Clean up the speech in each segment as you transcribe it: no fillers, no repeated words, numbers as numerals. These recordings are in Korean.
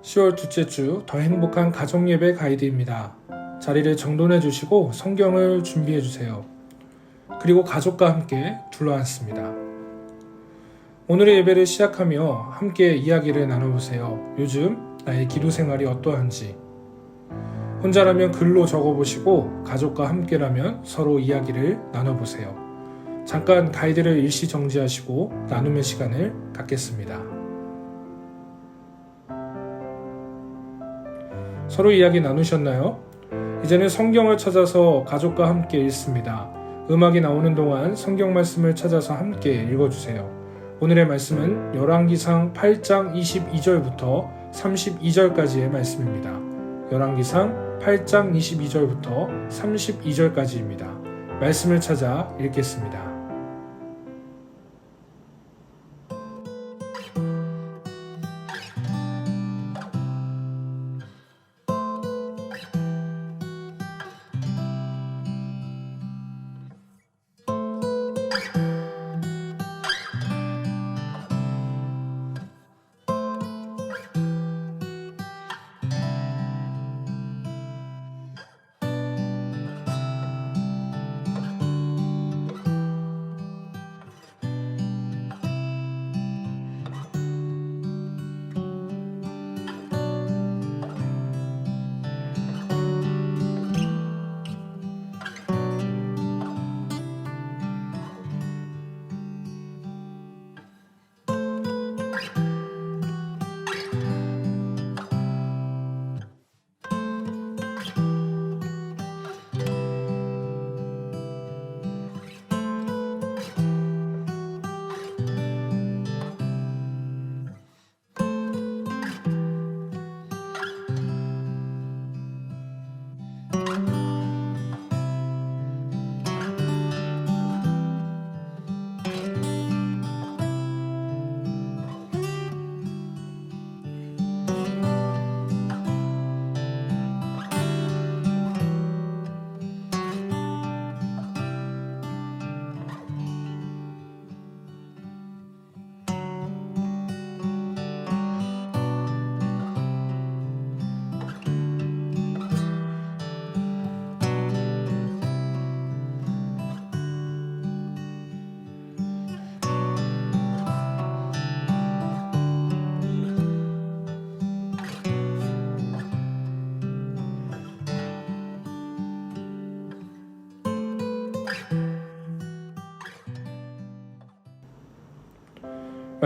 10월 둘째 주 더 행복한 가정예배 가이드입니다. 자리를 정돈해 주시고 성경을 준비해 주세요. 그리고 가족과 함께 둘러앉습니다. 오늘의 예배를 시작하며 함께 이야기를 나눠보세요. 요즘 나의 기도 생활이 어떠한지. 혼자라면 글로 적어보시고 가족과 함께라면 서로 이야기를 나눠보세요. 잠깐 가이드를 일시 정지하시고 나눔의 시간을 갖겠습니다. 서로 이야기 나누셨나요? 이제는 성경을 찾아서 가족과 함께 읽습니다. 음악이 나오는 동안 성경 말씀을 찾아서 함께 읽어주세요. 오늘의 말씀은 열왕기상 8장 22절부터 32절까지의 말씀입니다. 열왕기상 8장 22절부터 32절까지입니다. 말씀을 찾아 읽겠습니다.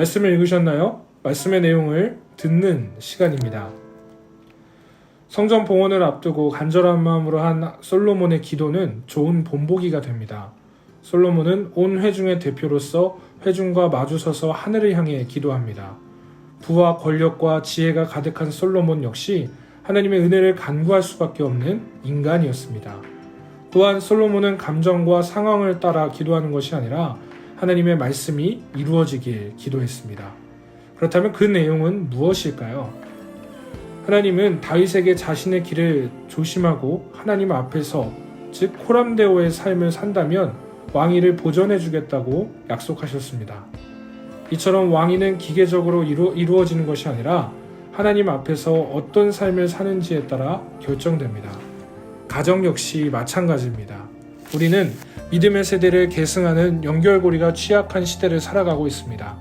말씀을 읽으셨나요? 말씀의 내용을 듣는 시간입니다. 성전 봉헌을 앞두고 간절한 마음으로 한 솔로몬의 기도는 좋은 본보기가 됩니다. 솔로몬은 온 회중의 대표로서 회중과 마주서서 하늘을 향해 기도합니다. 부와 권력과 지혜가 가득한 솔로몬 역시 하나님의 은혜를 간구할 수밖에 없는 인간이었습니다. 또한 솔로몬은 감정과 상황을 따라 기도하는 것이 아니라 하나님의 말씀이 이루어지길 기도했습니다. 그렇다면 그 내용은 무엇일까요? 하나님은 다윗에게 자신의 길을 조심하고 하나님 앞에서 즉 호람대오의 삶을 산다면 왕위를 보전해 주겠다고 약속하셨습니다. 이처럼 왕위는 기계적으로 이루어지는 것이 아니라 하나님 앞에서 어떤 삶을 사는지에 따라 결정됩니다. 가정 역시 마찬가지입니다. 우리는 믿음의 세대를 계승하는 연결고리가 취약한 시대를 살아가고 있습니다.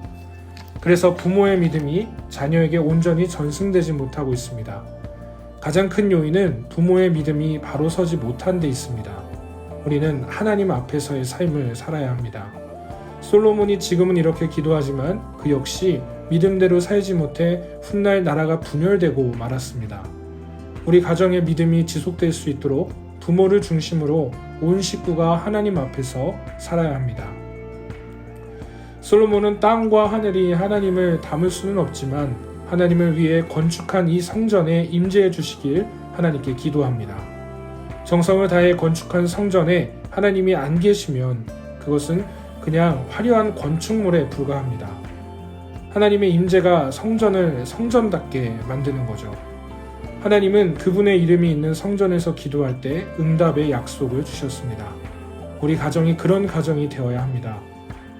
그래서 부모의 믿음이 자녀에게 온전히 전승되지 못하고 있습니다. 가장 큰 요인은 부모의 믿음이 바로 서지 못한 데 있습니다. 우리는 하나님 앞에서의 삶을 살아야 합니다. 솔로몬이 지금은 이렇게 기도하지만 그 역시 믿음대로 살지 못해 훗날 나라가 분열되고 말았습니다. 우리 가정의 믿음이 지속될 수 있도록 부모를 중심으로 온 식구가 하나님 앞에서 살아야 합니다. 솔로몬은 땅과 하늘이 하나님을 담을 수는 없지만 하나님을 위해 건축한 이 성전에 임재해 주시길 하나님께 기도합니다. 정성을 다해 건축한 성전에 하나님이 안 계시면 그것은 그냥 화려한 건축물에 불과합니다. 하나님의 임재가 성전을 성전답게 만드는 거죠. 하나님은 그분의 이름이 있는 성전에서 기도할 때 응답의 약속을 주셨습니다. 우리 가정이 그런 가정이 되어야 합니다.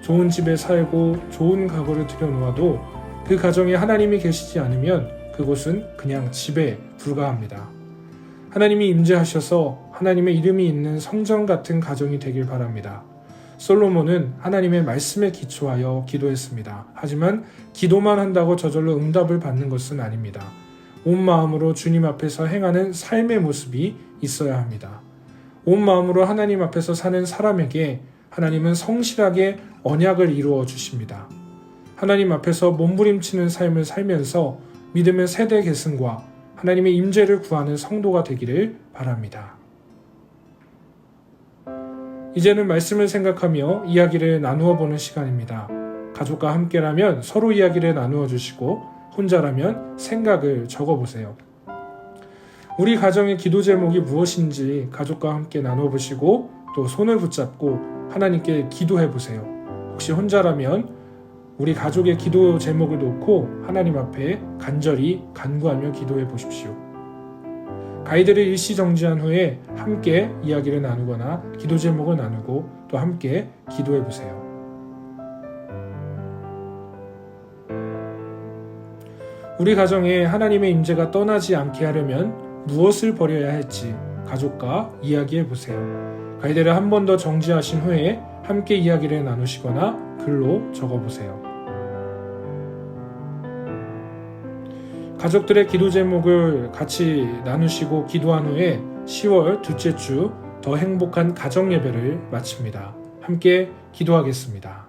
좋은 집에 살고 좋은 가구를 들여놓아도 그 가정에 하나님이 계시지 않으면 그 그곳은 그냥 집에 불과합니다. 하나님이 임재하셔서 하나님의 이름이 있는 성전 같은 가정이 되길 바랍니다. 솔로몬은 하나님의 말씀에 기초하여 기도했습니다. 하지만 기도만 한다고 저절로 응답을 받는 것은 아닙니다. 온 마음으로 주님 앞에서 행하는 삶의 모습이 있어야 합니다. 온 마음으로 하나님 앞에서 사는 사람에게 하나님은 성실하게 언약을 이루어 주십니다. 하나님 앞에서 몸부림치는 삶을 살면서 믿음의 세대 계승과 하나님의 임재를 구하는 성도가 되기를 바랍니다. 이제는 말씀을 생각하며 이야기를 나누어 보는 시간입니다. 가족과 함께라면 서로 이야기를 나누어 주시고 혼자라면 생각을 적어 보세요. 우리 가정의 기도 제목이 무엇인지 가족과 함께 나눠 보시고 또 손을 붙잡고 하나님께 기도해 보세요. 혹시 혼자라면 우리 가족의 기도 제목을 놓고 하나님 앞에 간절히 간구하며 기도해 보십시오. 가이드를 일시정지한 후에 함께 이야기를 나누거나 기도 제목을 나누고 또 함께 기도해 보세요. 우리 가정에 하나님의 임재가 떠나지 않게 하려면 무엇을 버려야 할지 가족과 이야기해 보세요. 가이드를 한 번 더 정지하신 후에 함께 이야기를 나누시거나 글로 적어 보세요. 가족들의 기도 제목을 같이 나누시고 기도한 후에 10월 둘째 주 더 행복한 가정 예배를 마칩니다. 함께 기도하겠습니다.